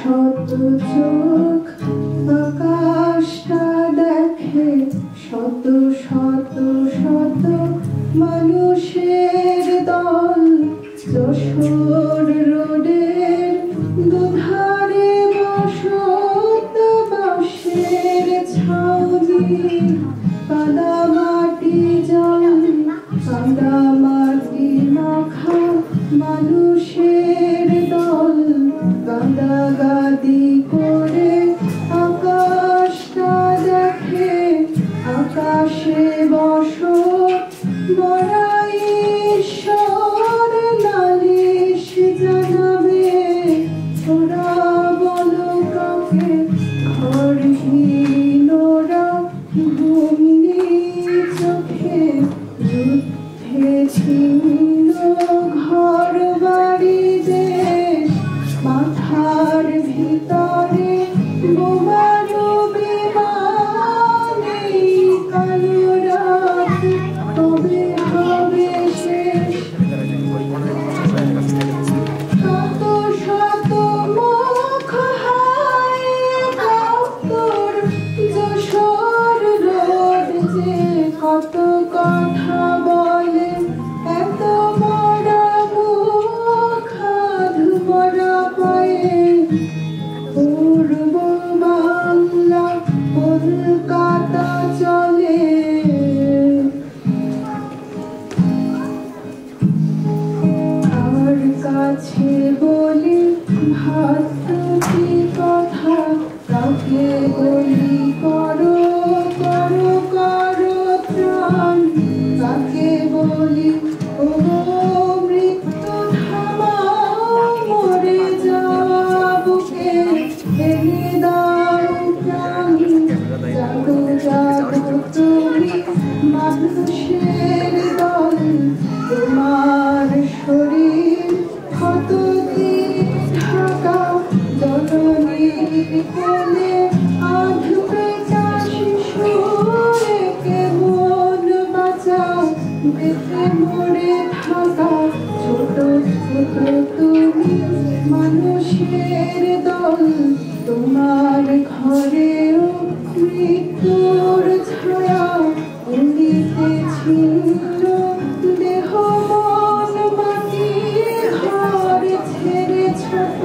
শত চোখ আকাশটা দেখে, শত শত শত মানুষের দল যশোর রোডের দুধারে বসত বাঁশের ছাউনি, কাদা মাটি জল কাদা মাটি মাখা মানুষের দল গাদাগাদি করে আকাশটা দেখে, আকাশে বসত বড়াই ঈশ্বর নালিশ জানাবে, ওরা বলো কাকে ঘরহীনরা ঘুমনি চোখে, যুদ্ধে ছিন্ন ঘর বাড়ি দেশ, মাথার ভিতরে বোমারু বিমান, এই কালো রাত কবে হবে শেষ। শত শত মুখ হায় কাতর যশোর রোড যে, কত কথা বলে এত বড় মুখ ধুমরা পায়ে, পূর্ব বাংলা কলকাতা চলে। আর কাছে বলি ভাতৃ কথা, কাকে বলি করো করো করো ত্রাণ, কাকে বলি ও মৃত্যু থামাও মরে যাওয়া বুকে, এনে দাও প্রাণ, জাগো জাগো তুমি মানুষের দল, তোমার শরীর ক্ষতদিন ঢাকা, জননীর কোলে আধপেটা শিশু, একে মন বাঁচাও বেঁচে মরে থাকা, ছোট ছোট তুমি মানুষের দল, তোমার ঘরেও মৃত্যুর ছায়া, উড়িতে ছিল দেহ মন মাটি, ঘর ছেড়ে ছোট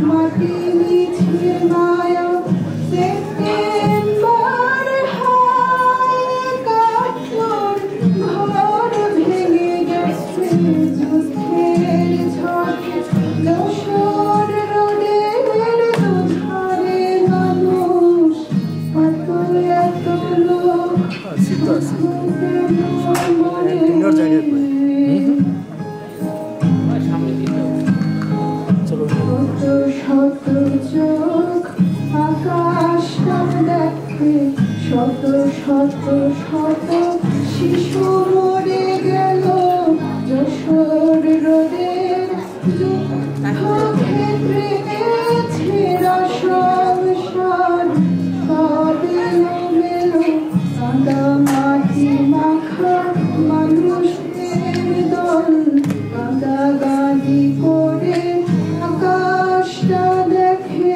মাটি মিছে মায়া, সেপ্টেম্বর হায় কাতর ঘর ভেঙে গেছে যুদ্ধের ঝড়ে, যশোর রোডের দুধারে মানুষ কত এত লোক শত শত চোখ আকাশটা দেখে, শত শত শত শিশু মরে গেল যশোর রোডের যুদ্ধক্ষেত্রে, ছেঁড়া সংসার সব এলোমেলো, কাদা মাটি মাখা মানুষের দল গাদাগাদি করে আকাশটা দেখে,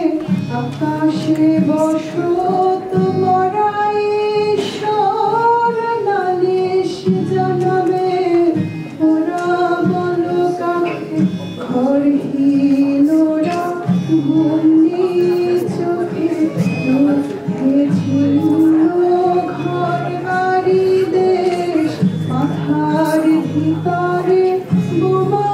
আকাশে বসত মরাই ঈশ্বর নালিশ জানাবে, ওরা বলো কাকে ঘরহীনরা ঘুমনি চোখে, যুদ্ধে ছিন্ন ঘর বাড়ি দেশ, মাথার ভিতরে বোমা